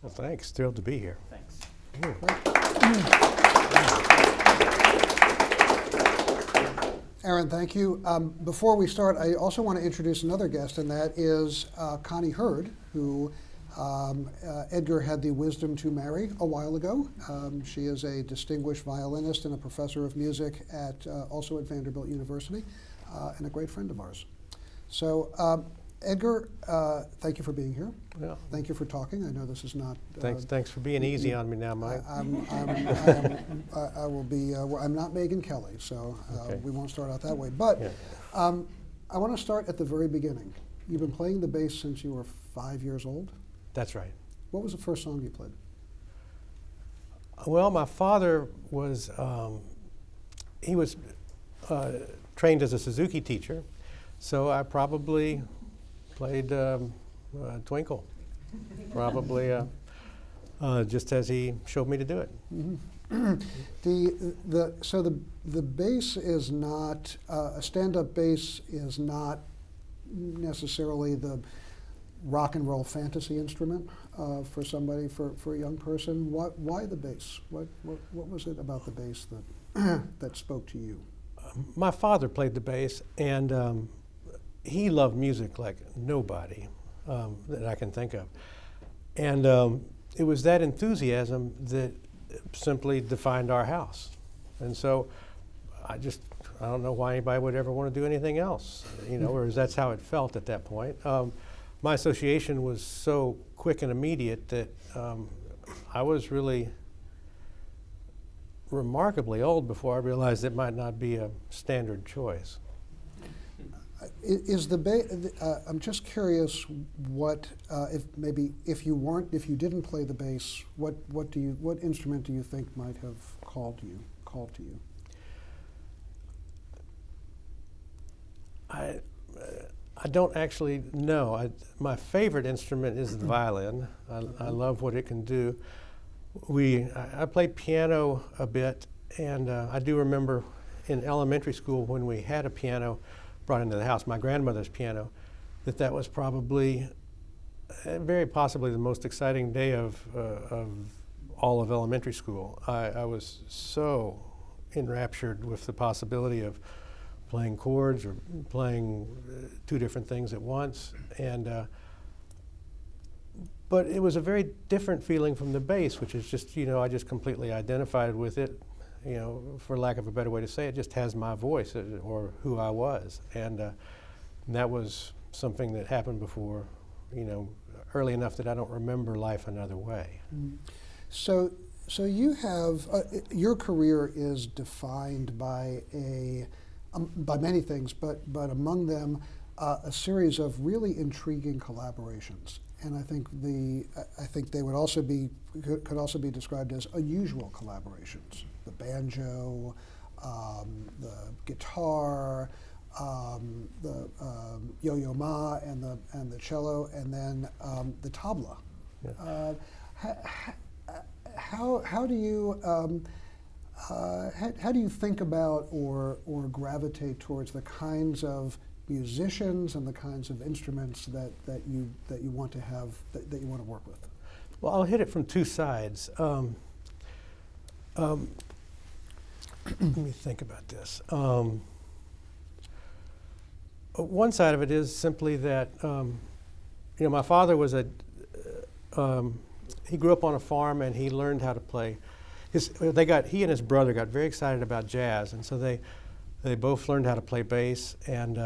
Well, thanks. Thrilled to be here. Thanks. Aaron, thank you. Before we start, I also want to introduce another guest, and that is Connie Hurd, who Edgar had the wisdom to marry a while ago. She is a distinguished violinist and a professor of music also at Vanderbilt University, and a great friend of ours. So, Edgar, thank you for being here. Yeah. Thank you for talking. I know this is not. Thanks for being easy on me now, Mike. I will be. I'm not Megyn Kelly, so Okay. we won't start out that way. But Yeah. I want to start at the very beginning. You've been playing the bass since you were 5 years old. That's right. What was the first song you played? Well, my father was, he was trained as a Suzuki teacher, so I probably played Twinkle, probably just as he showed me to do it. Mm-hmm. So the bass is not, a stand-up bass is not necessarily the rock and roll fantasy instrument for somebody, for a young person. Why the bass? What was it about the bass that that spoke to you? My father played the bass, and he loved music like nobody that I can think of. And it was that enthusiasm that simply defined our house. And so I don't know why anybody would ever want to do anything else, whereas that's how it felt at that point. My association was so quick and immediate that I was really remarkably old before I realized it might not be a standard choice. Is the bass? I'm just curious. What if you didn't play the bass? What instrument do you think might have called to you? I don't actually know. My favorite instrument is the violin. I love what it can do. I played piano a bit, and I do remember in elementary school when we had a piano brought into the house, my grandmother's piano, that was probably very possibly the most exciting day of all of elementary school. I was so enraptured with the possibility of playing chords or playing two different things at once, but it was a very different feeling from the bass, which is just, I just completely identified with it, for lack of a better way to say it, just has my voice or who I was. And that was something that happened before, early enough that I don't remember life another way. Mm. So you have, your career is defined by by many things, but among them, a series of really intriguing collaborations. And I think they would also could also be described as unusual collaborations. The banjo, the guitar, the yo-yo ma, and the cello, and then the tabla. Yeah. How do you think about or gravitate towards the kinds of musicians and the kinds of instruments that you want to have, that you want to work with? Well, I'll hit it from two sides. Let me think about this. One side of it is simply that my father was he grew up on a farm, and he learned how to play. He and his brother got very excited about jazz, and so they both learned how to play bass. And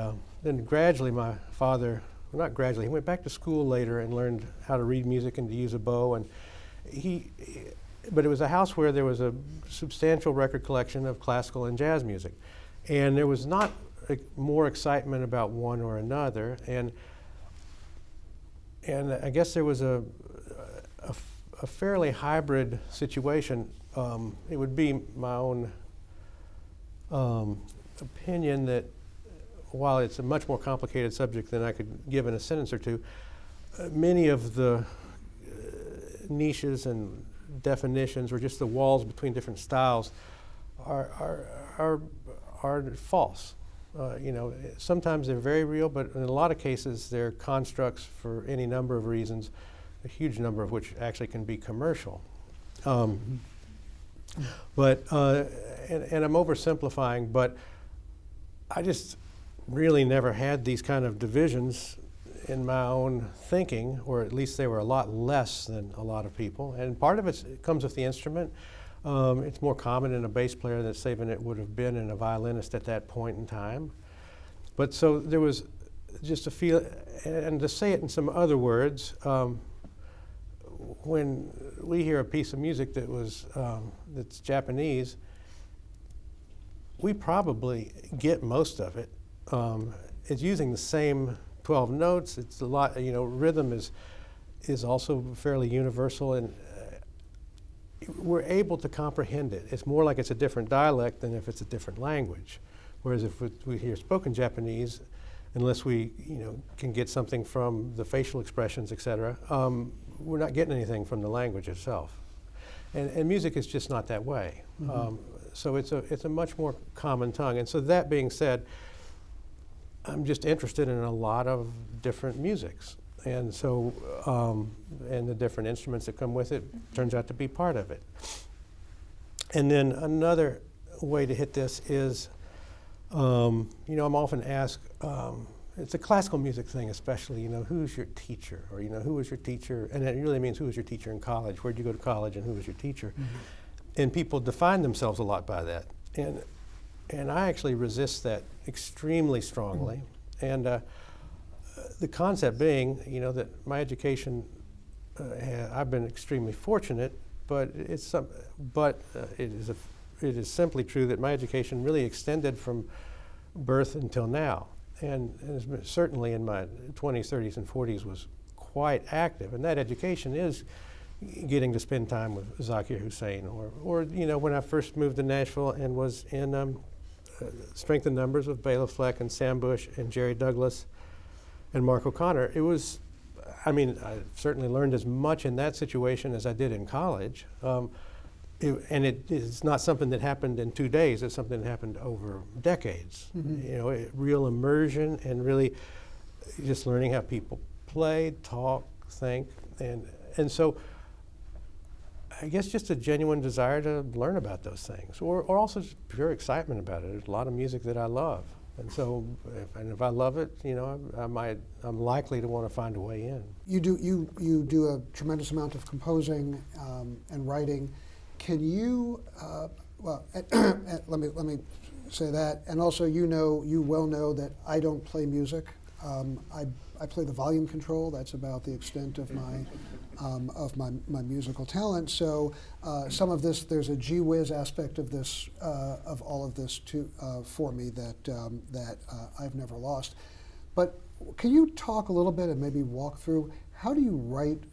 then gradually, my father, well, not gradually, he went back to school later and learned how to read music and to use a bow. And but it was a house where there was a substantial record collection of classical and jazz music, and there was not more excitement about one or another. And I guess there was a fairly hybrid situation. It would be my own opinion that while it's a much more complicated subject than I could give in a sentence or two, many of the niches and definitions, or just the walls between different styles, are false. Sometimes they're very real, but in a lot of cases they're constructs for any number of reasons a huge number of which actually can be commercial. But and I'm oversimplifying, but I just really never had these kind of divisions in my own thinking, or at least they were a lot less than a lot of people. And part of it comes with the instrument. It's more common in a bass player than, say, than it would have been in a violinist at that point in time. But so there was just a feel, and to say it in some other words, when we hear a piece of music that was that's Japanese, we probably get most of it. It's using the same 12 notes. It's a lot, rhythm is also fairly universal, and we're able to comprehend it. It's more like it's a different dialect than if it's a different language. Whereas if we hear spoken Japanese, unless we can get something from the facial expressions, etc., we're not getting anything from the language itself. And music is just not that way. Mm-hmm. So it's a much more common tongue. And so that being said, I'm just interested in a lot of different musics. And so, and the different instruments that come with it turns out to be part of it. And then another way to hit this is, I'm often asked, it's a classical music thing especially, who's your teacher? Or, who was your teacher? And it really means who was your teacher in college? Where'd you go to college and who was your teacher? Mm-hmm. And people define themselves a lot by that. And I actually resist that extremely strongly. Mm-hmm. And the concept being, that my education, I've been extremely fortunate, but it is simply true that my education really extended from birth until now, and certainly in my 20s, 30s, and 40s was quite active. And that education is getting to spend time with Zakir Hussain, or when I first moved to Nashville and was in Strength in Numbers with Bela Fleck and Sam Bush and Jerry Douglas and Mark O'Connor. It was, I certainly learned as much in that situation as I did in college. And it's not something that happened in 2 days. It's something that happened over decades. Mm-hmm. Real immersion and really just learning how people play, talk, think, and so I guess just a genuine desire to learn about those things, or also just pure excitement about it. There's a lot of music that I love, and so if I love it, I'm likely to want to find a way in. You do a tremendous amount of composing and writing. Can you, let me say that, and also you well know that I don't play music. I play the volume control. That's about the extent of my musical talent. So some of this, there's a gee whiz aspect of this, of all of this for me that I've never lost. But can you talk a little bit and maybe walk through? How do you write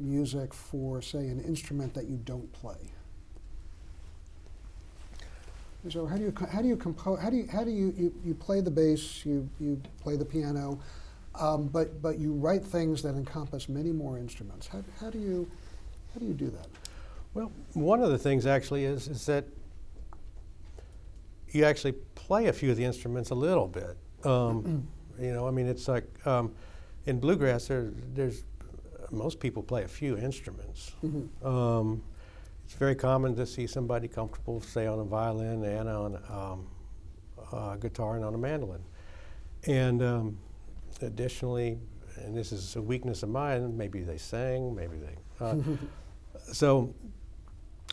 music for, say, an instrument that you don't play? So how do you compose? How do you play the bass? You play the piano, but you write things that encompass many more instruments. How do you do that? Well, one of the things actually is that you actually play a few of the instruments a little bit. It's like. In bluegrass, there's most people play a few instruments. Mm-hmm. It's very common to see somebody comfortable, say, on a violin and on a guitar and on a mandolin. And additionally, and this is a weakness of mine, maybe they sing, maybe they... So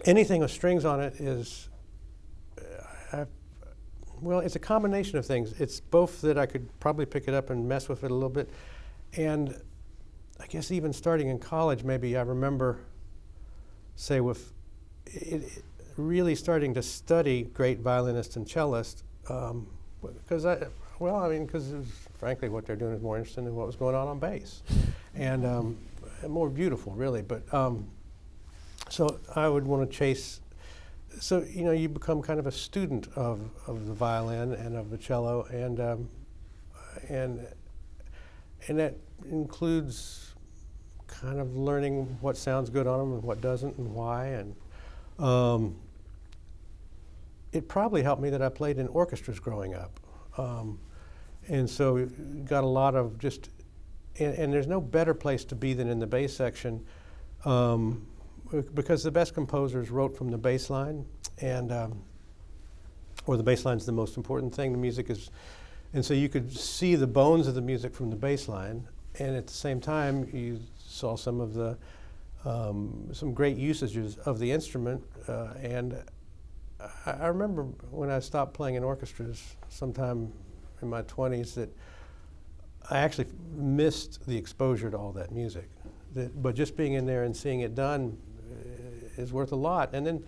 anything with strings on it is... it's a combination of things. It's both that I could probably pick it up and mess with it a little bit, and I guess even starting in college, maybe I remember, say, with it really starting to study great violinists and cellists, because frankly, what they're doing is more interesting than what was going on bass, and more beautiful, really. But so I would want to chase. So you become kind of a student of the violin and of the cello, and that includes kind of learning what sounds good on them and what doesn't and why. And it probably helped me that I played in orchestras growing up. And so got a lot of just and there's no better place to be than in the bass section, because the best composers wrote from the bass line, and or the bass line's the most important thing. The music is, and so you could see the bones of the music from the bass line, and at the same time you saw some of the some great usages of the instrument. And I remember when I stopped playing in orchestras sometime in my 20s that I actually missed the exposure to all that music. But just being in there and seeing it done is worth a lot. And then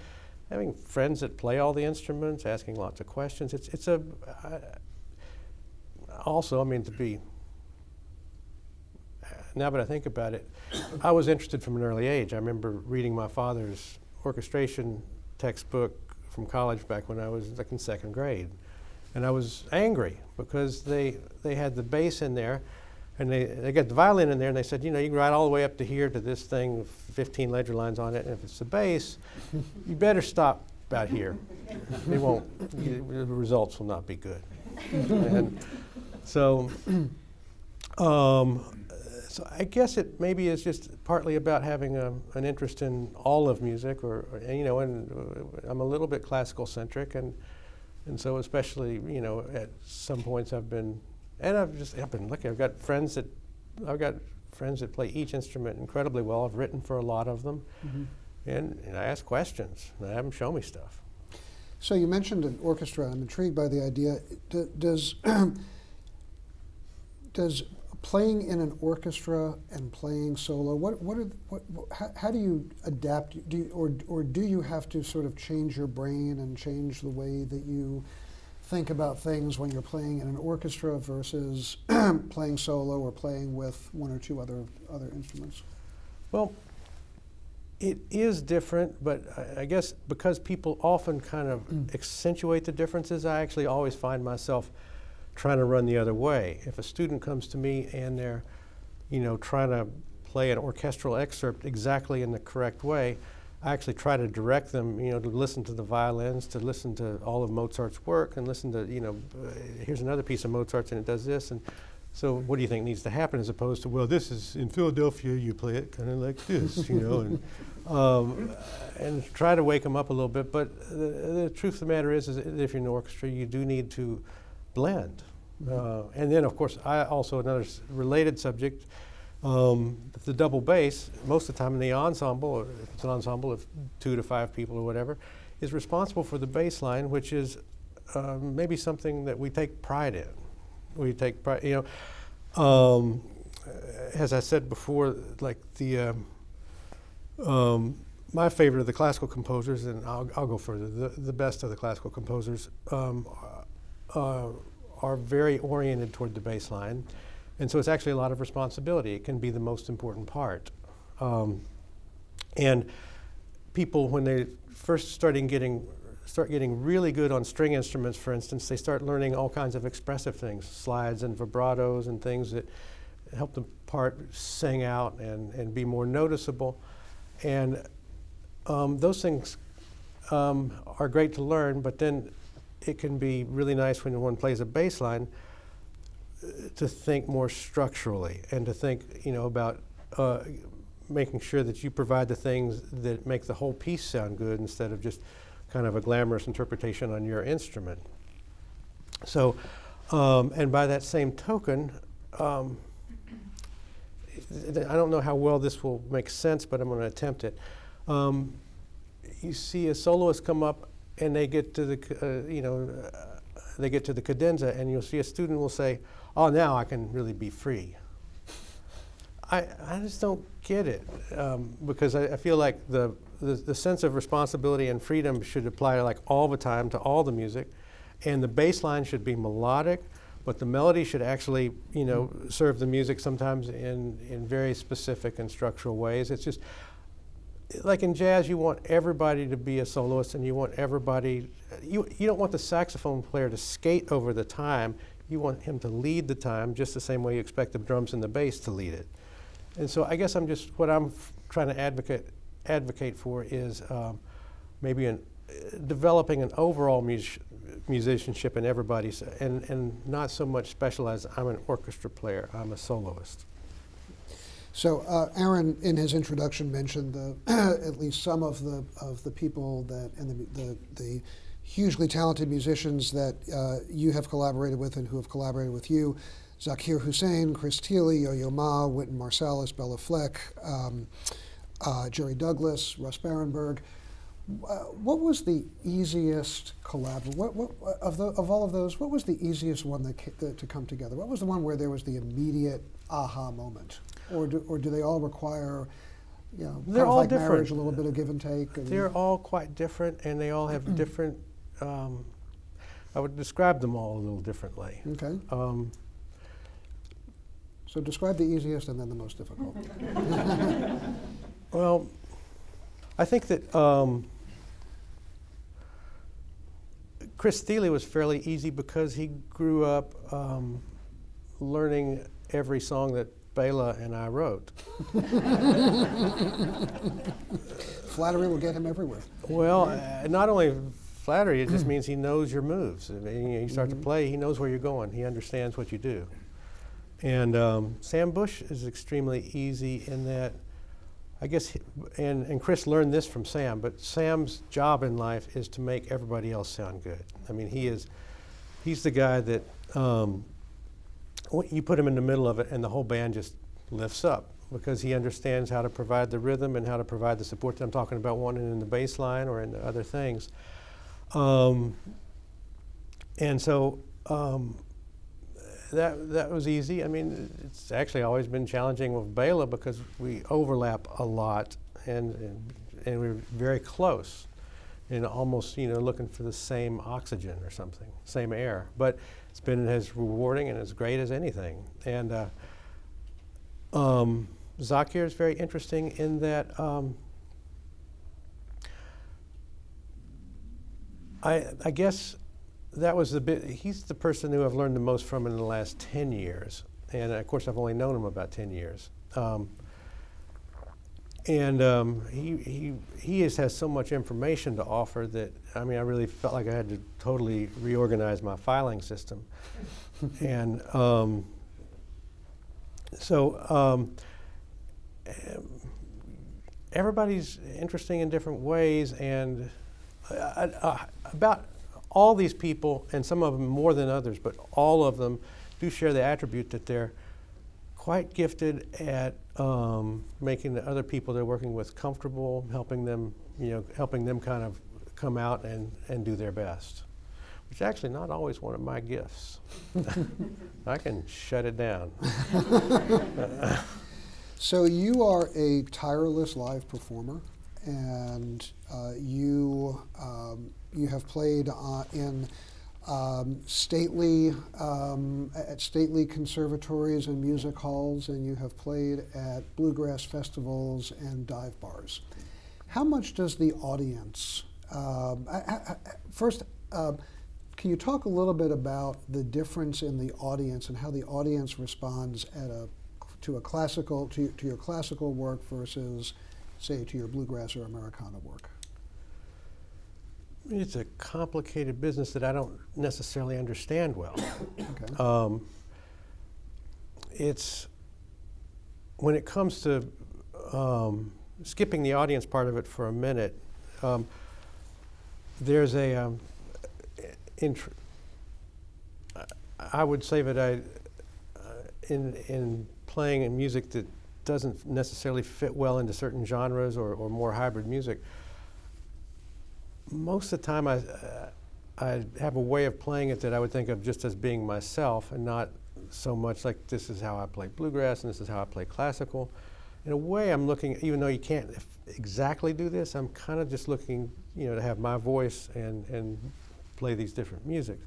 having friends that play all the instruments, asking lots of questions. Also, I mean, now that I think about it, I was interested from an early age. I remember reading my father's orchestration textbook from college back when I was like in second grade. And I was angry because they had the bass in there, and they got the violin in there, and they said, you know, you can write all the way up to here to this thing, 15 ledger lines on it, and if it's the bass, you better stop about here. They won't, the results will not be good. And so, so I guess it maybe is just partly about having an interest in all of music, or you know, and I'm a little bit classical centric, and so especially, you know, at some points I've been lucky. I've got friends that play each instrument incredibly well. I've written for a lot of them, and I ask questions, and I have them show me stuff. So you mentioned an orchestra. I'm intrigued by the idea. Does playing in an orchestra and playing solo, how do you adapt? Or do you have to sort of change your brain and change the way that you think about things when you're playing in an orchestra versus playing solo or playing with one or two other instruments? Well, it is different, but I guess because people often kind of accentuate the differences, I actually always find myself trying to run the other way. If a student comes to me and they're, you know, trying to play an orchestral excerpt exactly in the correct way, I actually try to direct them, you know, to listen to the violins, to listen to all of Mozart's work, and listen to, you know, here's another piece of Mozart's and it does this, and so what do you think needs to happen, as opposed to, well, this is in Philadelphia, you play it kind of like this, you know, and try to wake them up a little bit. But the truth of the matter is that if you're in an orchestra, you do need to blend. And then, of course, another related subject, the double bass, most of the time in the ensemble, or if it's an ensemble of 2 to 5 people or whatever, is responsible for the bass line, which is maybe something that we take pride in. We take pride, you know, as I said before, like my favorite of the classical composers, and I'll go further, the best of the classical composers are very oriented toward the bass line. And so it's actually a lot of responsibility. It can be the most important part. And people, when they first start getting really good on string instruments, for instance, they start learning all kinds of expressive things, slides and vibratos and things that help the part sing out and be more noticeable. And those things are great to learn, but then it can be really nice when one plays a bass line to think more structurally and to think, you know, about making sure that you provide the things that make the whole piece sound good instead of just kind of a glamorous interpretation on your instrument. So, and by that same token, I don't know how well this will make sense, but I'm going to attempt it. You see a soloist come up and they get to the, they get to the cadenza, and you'll see a student will say, "Oh, now I can really be free." I just don't get it, because I feel like the sense of responsibility and freedom should apply like all the time to all the music, and the bass line should be melodic, but the melody should actually, you know, serve the music sometimes in very specific and structural ways. It's just like in jazz, you want everybody to be a soloist, and you want everybody. You don't want the saxophone player to skate over the time. You want him to lead the time, just the same way you expect the drums and the bass to lead it. And so I guess what I'm trying to advocate for is maybe developing an overall musicianship in everybody's, and not so much specialized, I'm an orchestra player, I'm a soloist. So Aaron, in his introduction, mentioned at least some of the people that and the hugely talented musicians that you have collaborated with and who have collaborated with you: Zakir Hussain, Chris Thiele, Yo-Yo Ma, Wynton Marsalis, Bella Fleck, Jerry Douglas, Russ Barenberg. What was the easiest collab? Of all of those, what was the easiest one to come together? What was the one where there was the immediate aha moment? Or do they all require, They're kind of all like different. marriage, a little bit of give and take? They're all quite different, and they all have different. I would describe them all a little differently. Okay. So describe the easiest and then the most difficult. Well, I think that Chris Thiele was fairly easy because he grew up learning every song that Bela and I wrote. Flattery will get him everywhere. Well, not only flattery, it just means he knows your moves. I mean, you start to play, he knows where you're going. He understands what you do. And Sam Bush is extremely easy in that, I guess, and Chris learned this from Sam, but Sam's job in life is to make everybody else sound good. I mean, he's the guy that you put him in the middle of it and the whole band just lifts up because he understands how to provide the rhythm and how to provide the support that I'm talking about, one in the bass line or in the other things. And so that was easy. I mean, it's actually always been challenging with Bela because we overlap a lot and we're very close and almost, looking for the same oxygen or something, same air. But it's been as rewarding and as great as anything. And Zakir is very interesting in that I guess that was he's the person who I've learned the most from in the last 10 years. And of course, I've only known him about 10 years. He has so much information to offer that, I mean, I really felt like I had to totally reorganize my filing system. And everybody's interesting in different ways, and about all these people, and some of them more than others, but all of them do share the attribute that they're quite gifted at making the other people they're working with comfortable, helping them kind of come out and do their best, which is actually not always one of my gifts. I can shut it down. So you are a tireless live performer, and you have played in stately conservatories and music halls, and you have played at bluegrass festivals and dive bars. How much does the audience? First, can you talk a little bit about the difference in the audience and how the audience responds to your classical work versus, say, to your bluegrass or Americana work? It's a complicated business that I don't necessarily understand well. Okay. It's when it comes to skipping the audience part of it for a minute. There's a I would say that in playing in music that doesn't necessarily fit well into certain genres or more hybrid music, most of the time I have a way of playing it that I would think of just as being myself and not so much like this is how I play bluegrass and this is how I play classical. In a way, I'm looking, even though you can't exactly do this, I'm kind of just looking, to have my voice and play these different musics.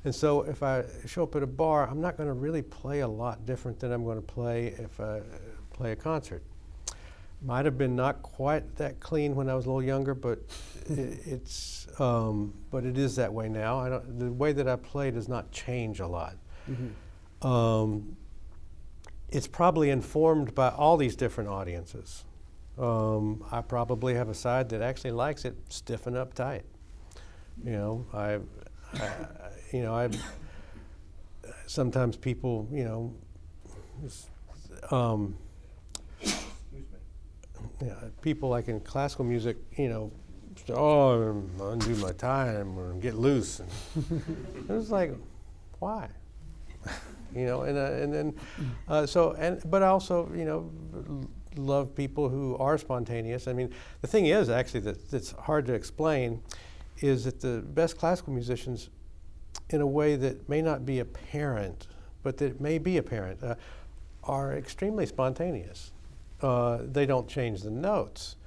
And so if I show up at a bar, I'm not going to really play a lot different than I'm going to play if I play a concert. Might have been not quite that clean when I was a little younger, but it is that way now. The way that I play does not change a lot. Mm-hmm. It's probably informed by all these different audiences. I probably have a side that actually likes it stiff and uptight. Sometimes people, people like in classical music, oh, undo my time or get loose. And it was like, why? And then but I also, love people who are spontaneous. I mean, the thing is actually that's hard to explain is that the best classical musicians, in a way that may not be apparent, but that may be apparent, are extremely spontaneous. They don't change the notes,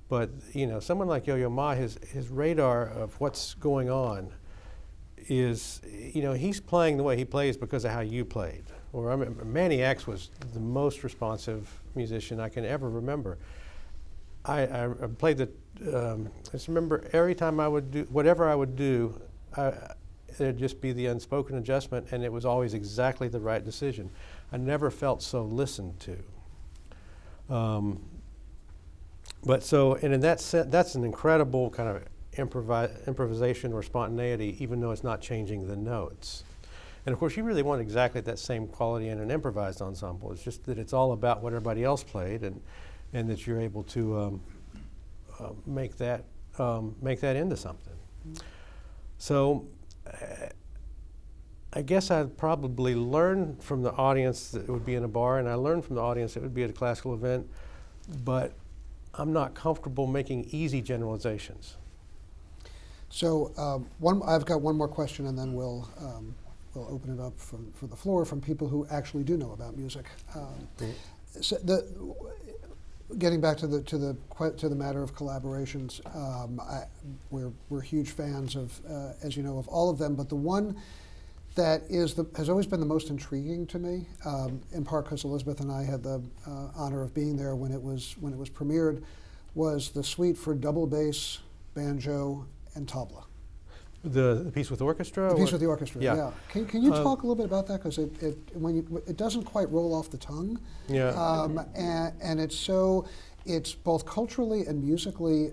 but someone like Yo-Yo Ma, his radar of what's going on is, he's playing the way he plays because of how you played. Or Manny X was the most responsive musician I can ever remember. I played I just remember every time I would do whatever I would do, there'd just be the unspoken adjustment, and it was always exactly the right decision. I never felt so listened to. And in that sense, that's an incredible kind of improvisation or spontaneity, even though it's not changing the notes. And of course, you really want exactly that same quality in an improvised ensemble. It's just that it's all about what everybody else played, and that you're able to make that into something. So I guess I'd probably learn from the audience that would be in a bar, and I learned from the audience that would be at a classical event, but I'm not comfortable making easy generalizations. So I've got one more question, and then we'll open it up for the floor from people who actually do know about music. So getting back to the matter of collaborations, we're huge fans of, as you know, of all of them. But the one that has always been the most intriguing to me, in part because Elizabeth and I had the honor of being there when it was premiered, was the suite for double bass, banjo, and tabla. The piece with orchestra? The piece with the orchestra, yeah. Can you talk a little bit about that? Because it doesn't quite roll off the tongue. Yeah. And it's both culturally and musically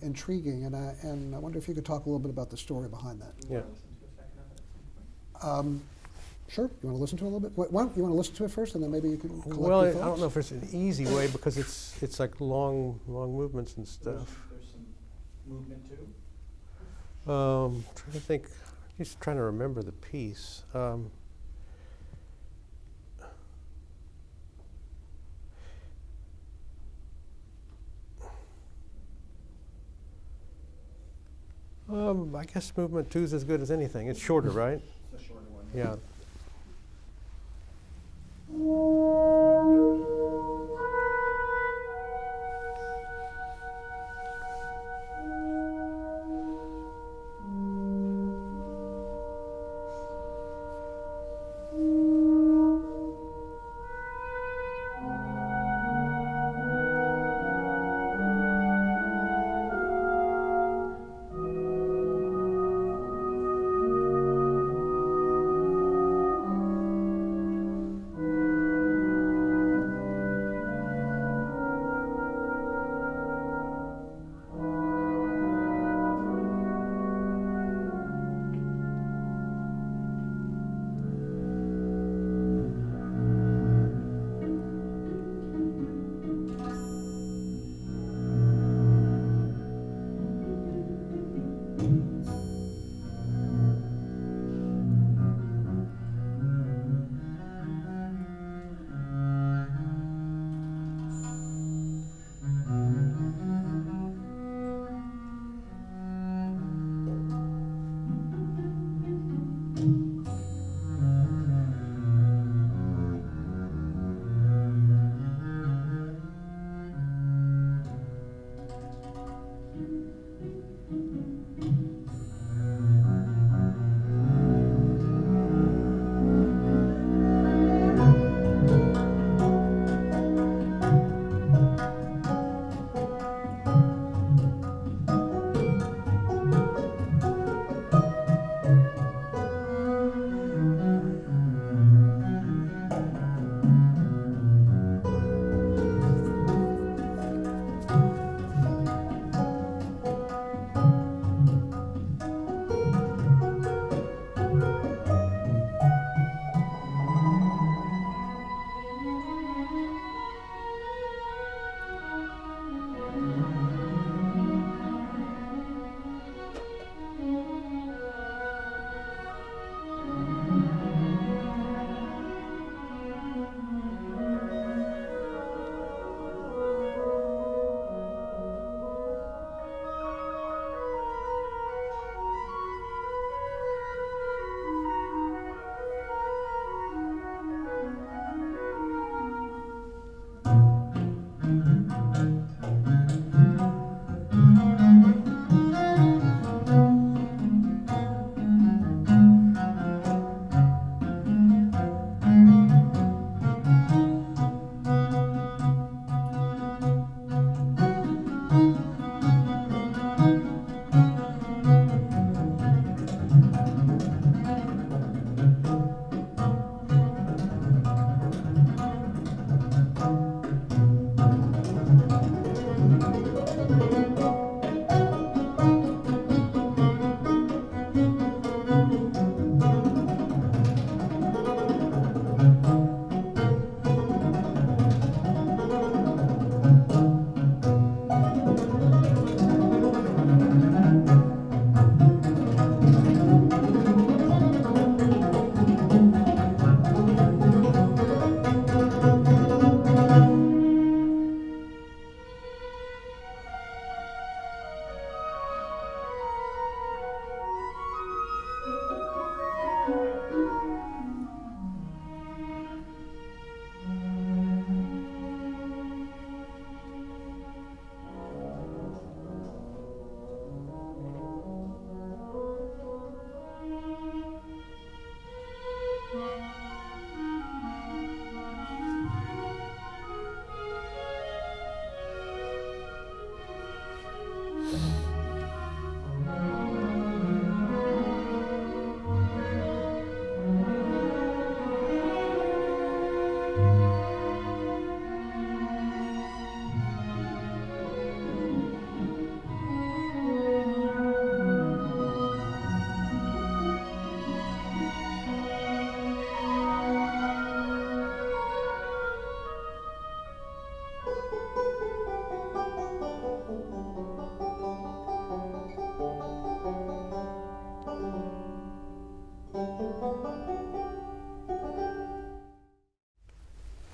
intriguing. And I wonder if you could talk a little bit about the story behind that. Yeah. Sure. You want to listen to it a little bit? You want to listen to it first, and then maybe you can collect Well, your thoughts? I don't know if it's an easy way because it's like long movements and stuff. There's some movement too. Trying to think, just trying to remember the piece. I guess movement 2 is as good as anything. It's shorter, right? It's a shorter one. Yeah.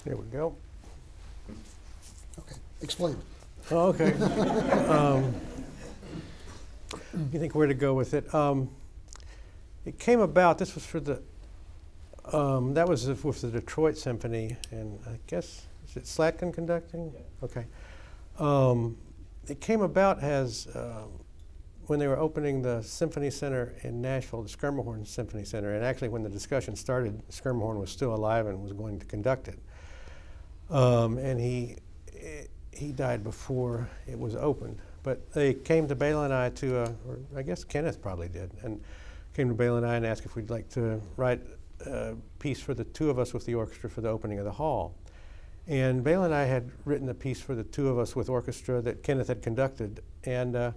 There we go. Okay, explain. Oh, okay. You think where to go with it? It came about. This was for the. That was with the Detroit Symphony, and I guess is it Slatkin conducting? Yeah. Okay. It came about as when they were opening the Symphony Center in Nashville, the Schermerhorn Symphony Center, and actually when the discussion started, Schermerhorn was still alive and was going to conduct it. And he died before it was opened. But they came to Bela and I or I guess Kenneth probably did, and came to Bela and I and asked if we'd like to write a piece for the two of us with the orchestra for the opening of the hall. And Bela and I had written a piece for the two of us with orchestra that Kenneth had conducted, and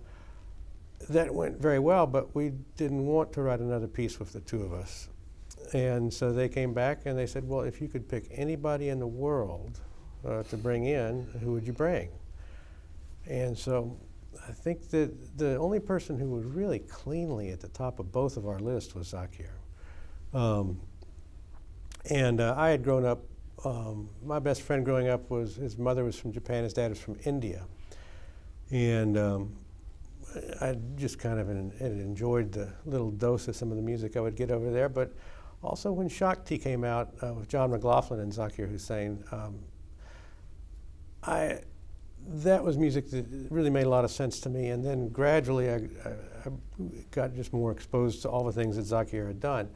that went very well, but we didn't want to write another piece with the two of us. And so they came back and they said, well, if you could pick anybody in the world to bring in, who would you bring? And so I think that the only person who was really cleanly at the top of both of our lists was Zakir. And I had grown up, my best friend growing up was, his mother was from Japan, his dad was from India. And I just kind of enjoyed the little dose of some of the music I would get over there. But also when Shakti came out with John McLaughlin and Zakir Hussain, that was music that really made a lot of sense to me. And then gradually I got just more exposed to all the things that Zakir had done.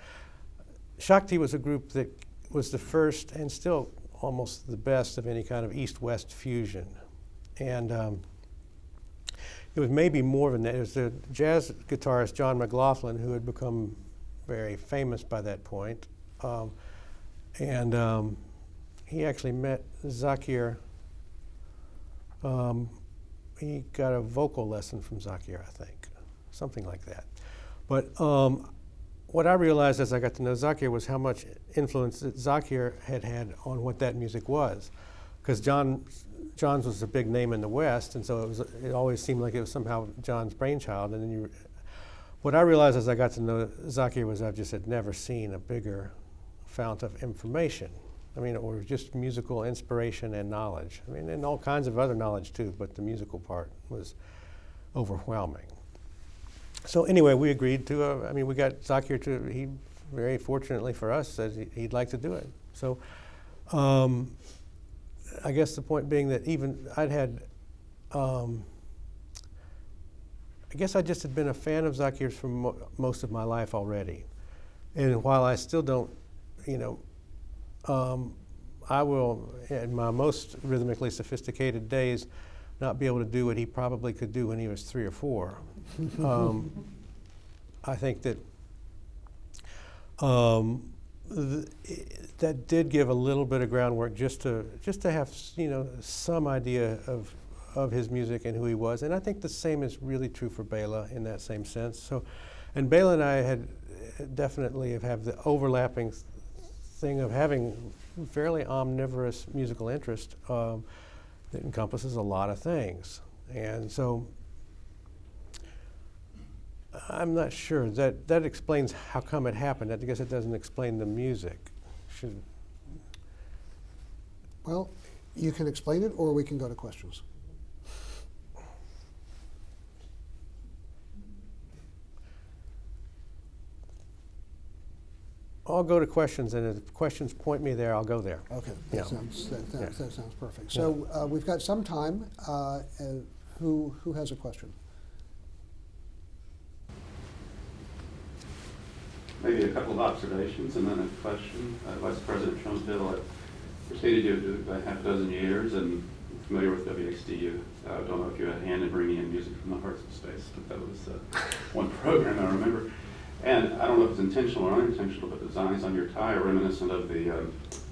Shakti was a group that was the first and still almost the best of any kind of East-West fusion. And it was maybe more than that. It was the jazz guitarist John McLaughlin, who had become very famous by that point. He actually met Zakir. He got a vocal lesson from Zakir, I think, something like that. But what I realized as I got to know Zakir was how much influence that Zakir had on what that music was. Because John's was a big name in the West, and so it always seemed like it was somehow John's brainchild. And then what I realized as I got to know Zakir was I just had never seen a bigger fount of information. I mean, or just musical inspiration and knowledge. I mean, and all kinds of other knowledge too, but the musical part was overwhelming. So anyway, we agreed to, we got Zakir to, he very fortunately for us said he'd like to do it. So I guess the point being that even I guess I just had been a fan of Zakir's for most of my life already. And while I still don't, I will, in my most rhythmically sophisticated days, not be able to do what he probably could do when he was 3 or 4. I think that that did give a little bit of groundwork just to have some idea of his music and who he was. And I think the same is really true for Bela in that same sense. So, and Bela and I had definitely have the overlapping thing of having fairly omnivorous musical interest that encompasses a lot of things. And so I'm not sure that explains how come it happened. I guess it doesn't explain the music. Well, you can explain it, or we can go to questions. I'll go to questions, and if questions point me there, I'll go there. Okay, Yeah. that sounds perfect. Yeah. So we've got some time. Who has a question? Maybe a couple of observations and then a question. Vice President Schoenfeld, I preceded you a half a dozen years and familiar with WXDU. I don't know if you had a hand in bringing in music from the Hearts of Space, but that was one program I remember. And I don't know if it's intentional or unintentional, but the designs on your tie are reminiscent of the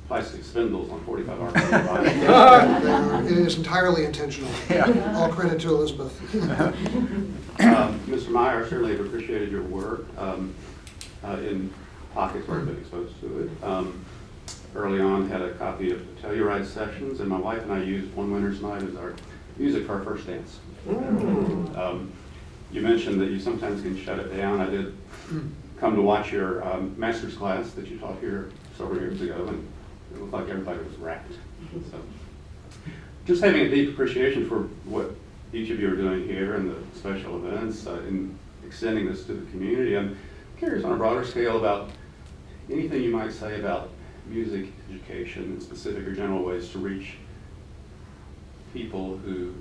plastic spindles on 45 RPM. It is entirely intentional. Yeah. All credit to Elizabeth. Mr. Meyer, I certainly have appreciated your work in pockets where I've been exposed to it. Early on, had a copy of the Telluride Sessions, and my wife and I used one winter's night as our music for our first dance. You mentioned that you sometimes can shut it down. I did come to watch your master's class that you taught here several years ago, and It looked like everybody was wrapped. So, just having a deep appreciation for what each of you are doing here and the special events and extending this to the community. I'm curious on a broader scale about anything you might say about music education in specific or general ways to reach people who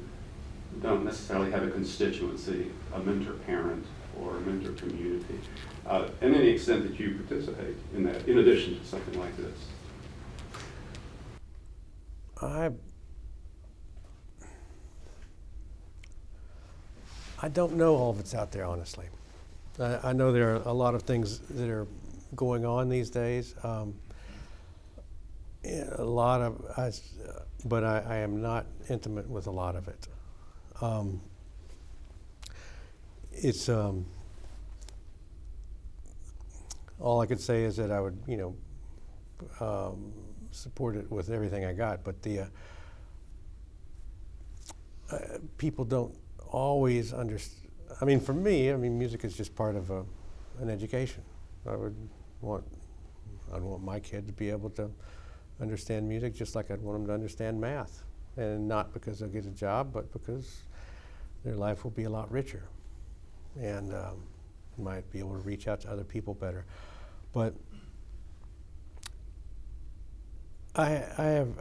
don't necessarily have a constituency, a mentor parent, or a mentor community, and any extent that you participate in that, in addition to something like this. I don't know all that's out there, honestly. I know there are a lot of things that are going on these days. A lot of, but I am not intimate with a lot of it. It's all I could say is that I would, support it with everything I got. But the people don't always understand. I mean, for me, music is just part of an education. I'd want my kid to be able to understand music just like I'd want them to understand math, and not because they'll get a job, but because their life will be a lot richer, and might be able to reach out to other people better. But I'm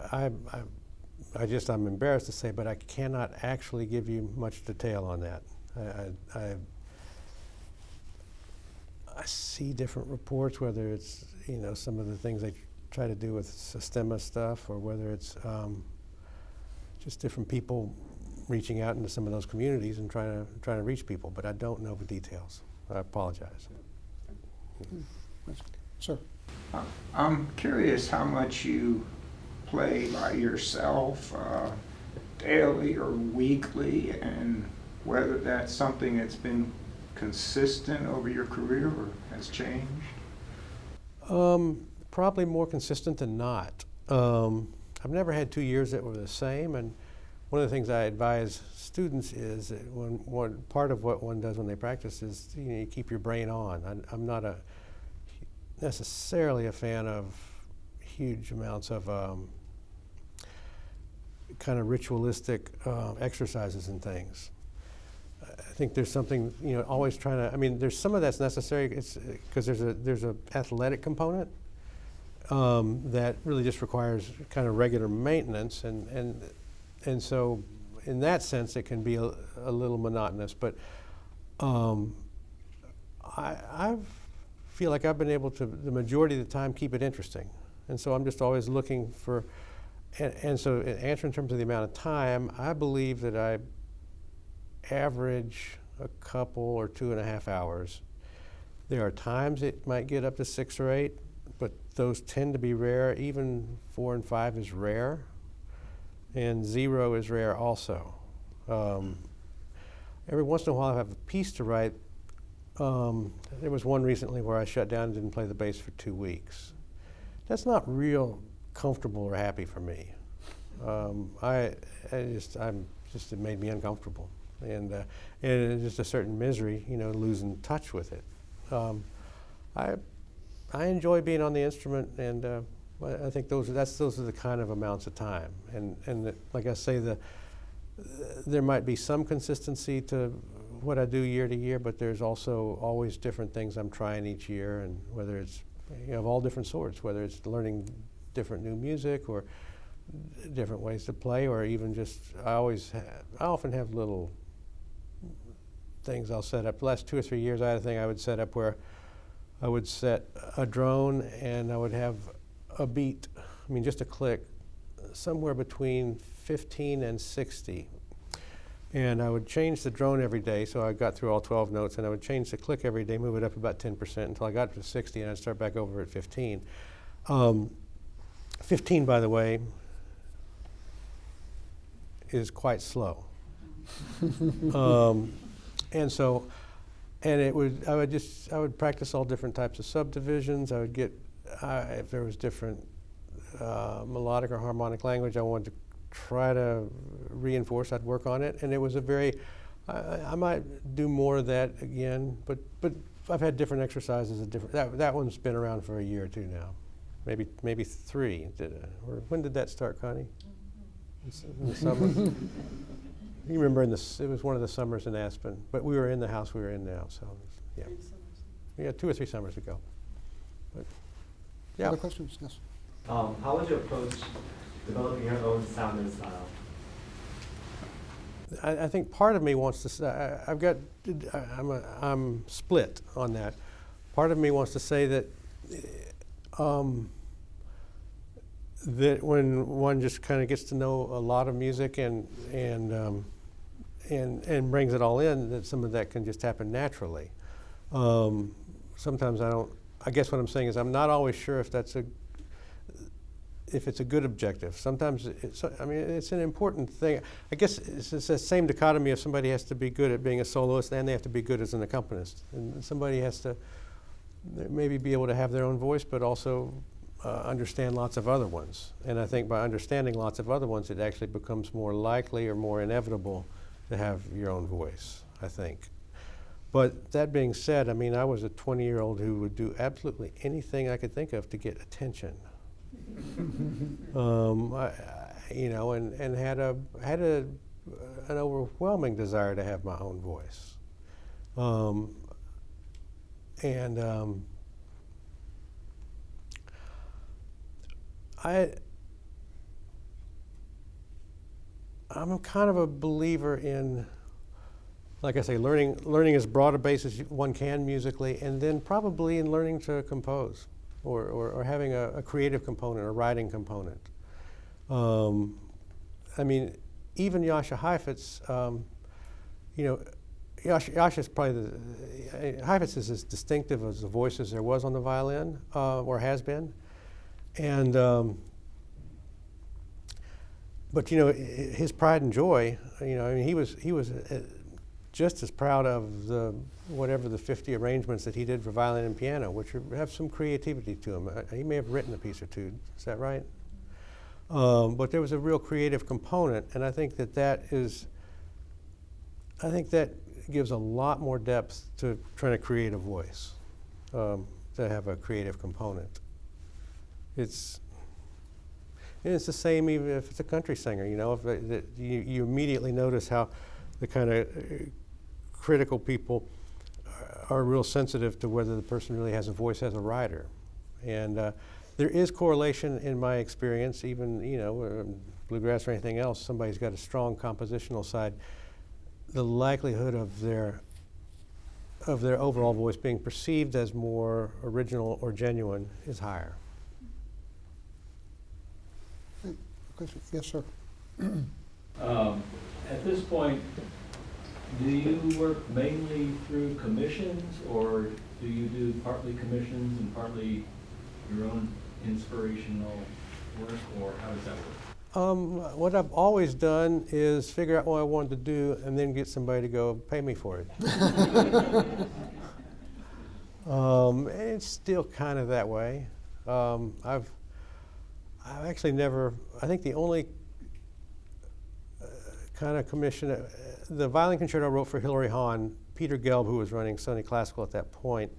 embarrassed to say, but I cannot actually give you much detail on that. I see different reports, whether it's some of the things they try to do with Systema stuff, or whether it's just different people reaching out into some of those communities and trying to reach people. But I don't know the details. I apologize. Sir. I'm curious how much you play by yourself, daily or weekly, and whether that's something that's been consistent over your career or has changed? Probably more consistent than not. I've never had 2 years that were the same, and one of the things I advise students is that one part of what one does when they practice is you keep your brain on. I'm not necessarily a fan of huge amounts of kind of ritualistic exercises and things. I think there's something, always trying to. There's some of that's necessary. It's because there's a athletic component that really just requires kind of regular maintenance, and so in that sense it can be a little monotonous. But I feel like I've been able to, the majority of the time, keep it interesting, and so I'm just always looking for. And so, in answer in terms of the amount of time, I believe that I average a couple or 2.5 hours. There are times it might get up to 6 or 8, but those tend to be rare. Even 4 and 5 is rare, and 0 is rare also. Every once in a while I have a piece to write. There was one recently where I shut down and didn't play the bass for 2 weeks. That's not real comfortable or happy for me. It made me uncomfortable, and it's just a certain misery, losing touch with it. I enjoy being on the instrument, and I think those are the kind of amounts of time. And like I say, there might be some consistency to what I do year to year, but there's also always different things I'm trying each year, and whether it's of all different sorts, whether it's learning different new music or different ways to play, or even just I often have little things I'll set up. The last 2 or 3 years I had a thing I would set up where I would set a drone and I would have a beat, just a click, somewhere between 15 and 60. And I would change the drone every day, so I got through all 12 notes, and I would change the click every day, move it up about 10% until I got to 60, and I'd start back over at 15. 15, by the way, is quite slow. I would practice all different types of subdivisions. I would get, if there was different melodic or harmonic language I wanted to try to reinforce, I'd work on it. And it was I might do more of that again, but I've had different exercises at different, that one's been around for a year or two now. maybe 3. Or when did that start, Connie? In the summer. You remember it was one of the summers in Aspen, but we were in the house we were in now, so yeah. 3 summers. Yeah, 2 or 3 summers ago. But, yeah. Other questions? Yes. How would you approach developing your own sound and style? I think part of me wants to say, I'm split on that. Part of me wants to say that that when one just kind of gets to know a lot of music and brings it all in, that some of that can just happen naturally. Sometimes I guess what I'm saying is I'm not always sure if it's a good objective. Sometimes it's an important thing. I guess it's the same dichotomy of somebody has to be good at being a soloist and they have to be good as an accompanist. And somebody has to maybe be able to have their own voice, but also understand lots of other ones. And I think by understanding lots of other ones, it actually becomes more likely or more inevitable to have your own voice, I think. But that being said, I mean, I was a 20-year-old who would do absolutely anything I could think of to get attention. And had an overwhelming desire to have my own voice. I'm kind of a believer in, like I say, learning as broad a base as one can musically, and then probably in learning to compose. Or having a creative component, a writing component. I mean, even Jascha Heifetz, Jascha's probably Heifetz is as distinctive as the voice as there was on the violin, or has been. And, but his pride and joy, he was just as proud of whatever the 50 arrangements that he did for violin and piano, which have some creativity to them. He may have written a piece or two, is that right? But there was a real creative component, and I think that gives a lot more depth to trying to create a voice, to have a creative component. It's the same even if it's a country singer, you immediately notice how the kind of critical people are real sensitive to whether the person really has a voice as a writer. And there is correlation in my experience, even, bluegrass or anything else, somebody's got a strong compositional side, the likelihood of their overall voice being perceived as more original or genuine is higher. Question? Yes, sir. At this point, do you work mainly through commissions, or do you do partly commissions and partly your own inspirational work, or how does that work? What I've always done is figure out what I wanted to do and then get somebody to go pay me for it. It's still kind of that way. I've actually never, I think the only kind of commission, the violin concerto I wrote for Hilary Hahn, Peter Gelb, who was running Sony Classical at that point,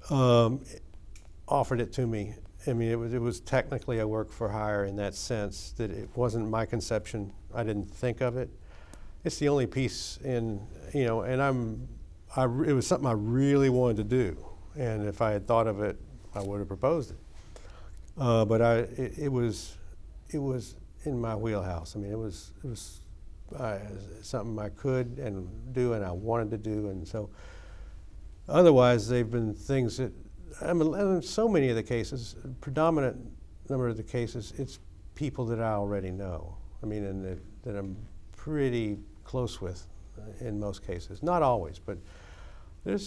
offered it to me. I mean, it was technically a work for hire in that sense, that it wasn't my conception. I didn't think of it. It's the only piece in, and it was something I really wanted to do. And if I had thought of it, I would have proposed it. But it was in my wheelhouse. I mean, it was something I could and do, and I wanted to do, and so. Otherwise, they've been things that, in so many of the cases, predominant number of the cases, it's people that I already know. I mean, and that I'm pretty close with in most cases. Not always, but I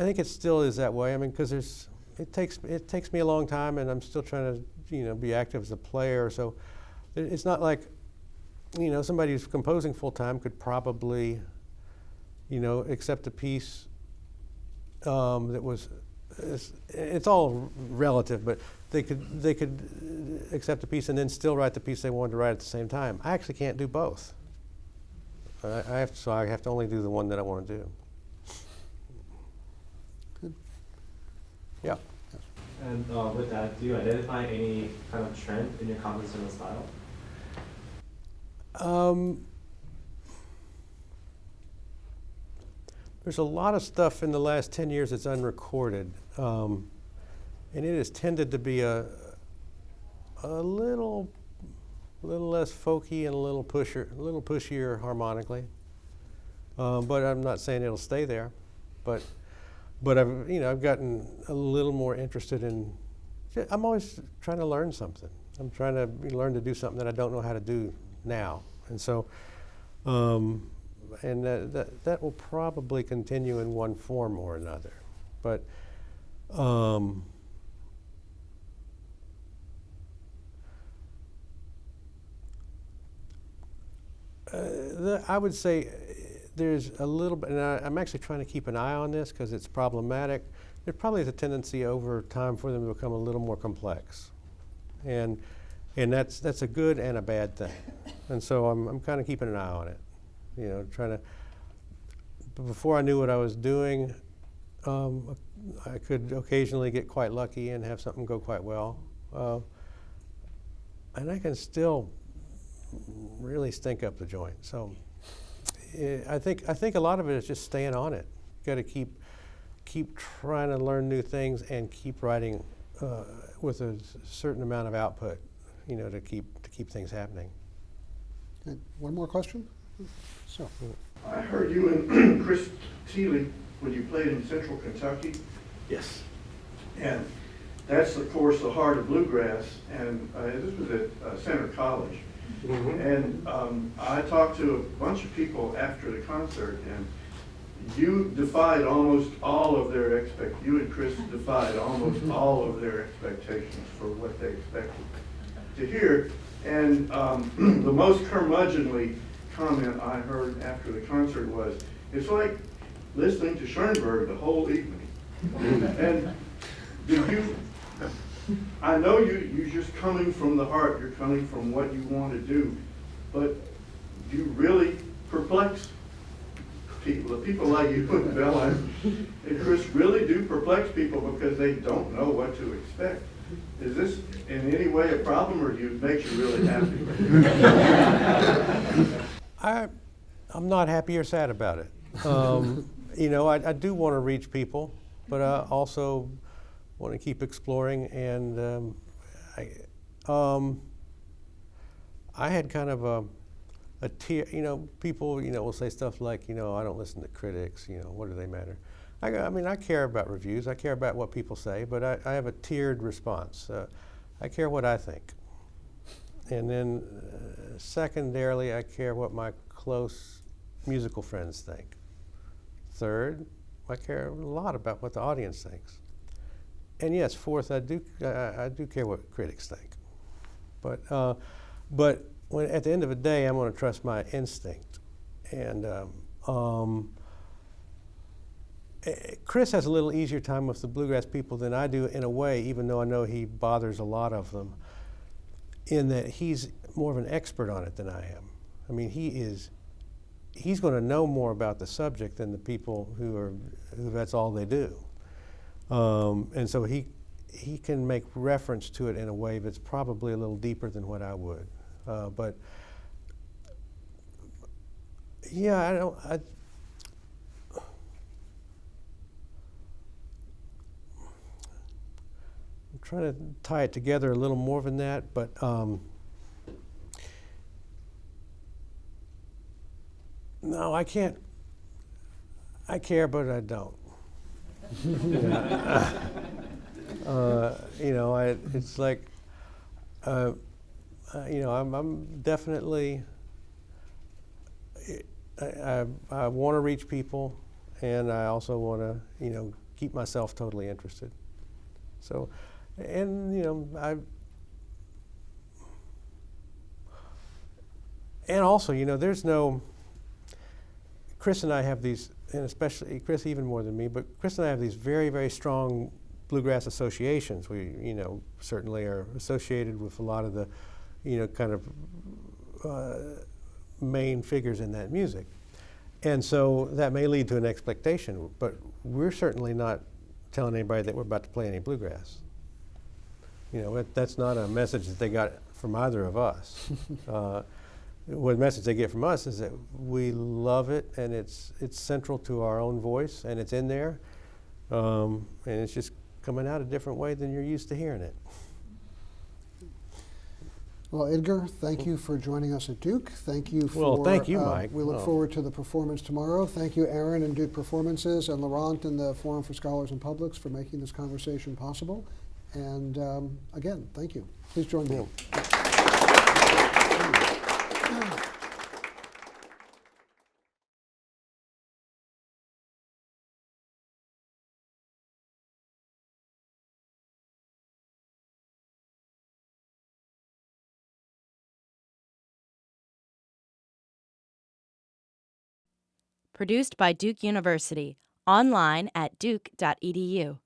think it still is that way. I mean, because it takes me a long time, and I'm still trying to, be active as a player. So it's not like, somebody who's composing full time could probably, accept a piece that was. It's all relative, but they could accept a piece and then still write the piece they wanted to write at the same time. I actually can't do both. I have to only do the one that I want to do. Good. Yeah. Yes. And with that, do you identify any kind of trend in your compositional style? There's a lot of stuff in the last 10 years that's unrecorded, and it has tended to be a little less folky and a little pushier harmonically. But I'm not saying it'll stay there. But I've gotten a little more interested in. I'm always trying to learn something. I'm trying to learn to do something that I don't know how to do now, and so. And that will probably continue in one form or another. But I would say there's a little bit, and I'm actually trying to keep an eye on this because it's problematic. There probably is a tendency over time for them to become a little more complex. And that's a good and a bad thing. And so I'm kind of keeping an eye on it. Trying to. Before I knew what I was doing, I could occasionally get quite lucky and have something go quite well, and I can still really stink up the joint. So I think a lot of it is just staying on it. Got to keep trying to learn new things and keep writing with a certain amount of output, to keep things happening. Okay, one more question? So. I heard you and Chris Thiele when you played in Central Kentucky. Yes. And that's, of course, the heart of bluegrass. And this was at Center College. Mm-hmm. And I talked to a bunch of people after the concert, and you defied almost all of their you and Chris defied almost all of their expectations for what they expected to hear. And the most curmudgeonly comment I heard after the concert was, it's like listening to Schoenberg the whole evening. And I know you're just coming from the heart, you're coming from what you want to do, but you really perplex people. The people like you and Bella and Chris really do perplex people because they don't know what to expect. Is this in any way a problem, or makes you really happy? I'm not happy or sad about it. I do want to reach people, but I also want to keep exploring. And I had kind of a tier. People will say stuff like, I don't listen to critics. What do they matter? I care about reviews. I care about what people say, but I have a tiered response. I care what I think. And then secondarily, I care what my close musical friends think. Third, I care a lot about what the audience thinks. And yes, fourth, I do care what critics think. But when at the end of the day, I'm going to trust my instinct. And Chris has a little easier time with the bluegrass people than I do in a way, even though I know he bothers a lot of them, in that he's more of an expert on it than I am. I mean, he's going to know more about the subject than the people who that's all they do. And so he can make reference to it in a way that's probably a little deeper than what I would. But yeah, I'm trying to tie it together a little more than that, but no, I can't. I care, but I don't. It's like, I'm definitely. I want to reach people, and I also want to, keep myself totally interested. So, and and also, there's no. Chris and I have these, and especially Chris even more than me, but Chris and I have these very, very strong bluegrass associations. We, certainly are associated with a lot of the, kind of main figures in that music. And so that may lead to an expectation, but we're certainly not telling anybody that we're about to play any bluegrass. You know, that's not a message that they got from either of us. What message they get from us is that we love it, and it's central to our own voice, and it's in there, and it's just coming out a different way than you're used to hearing it. Well, Edgar, thank you for joining us at Duke. Thank you for. Well, thank you, Mike. We look Oh. forward to the performance tomorrow. Thank you, Aaron and Duke Performances, and Laurent and the Forum for Scholars and Publics for making this conversation possible. And again, thank you. Please join me. Produced by Duke University, online at duke.edu.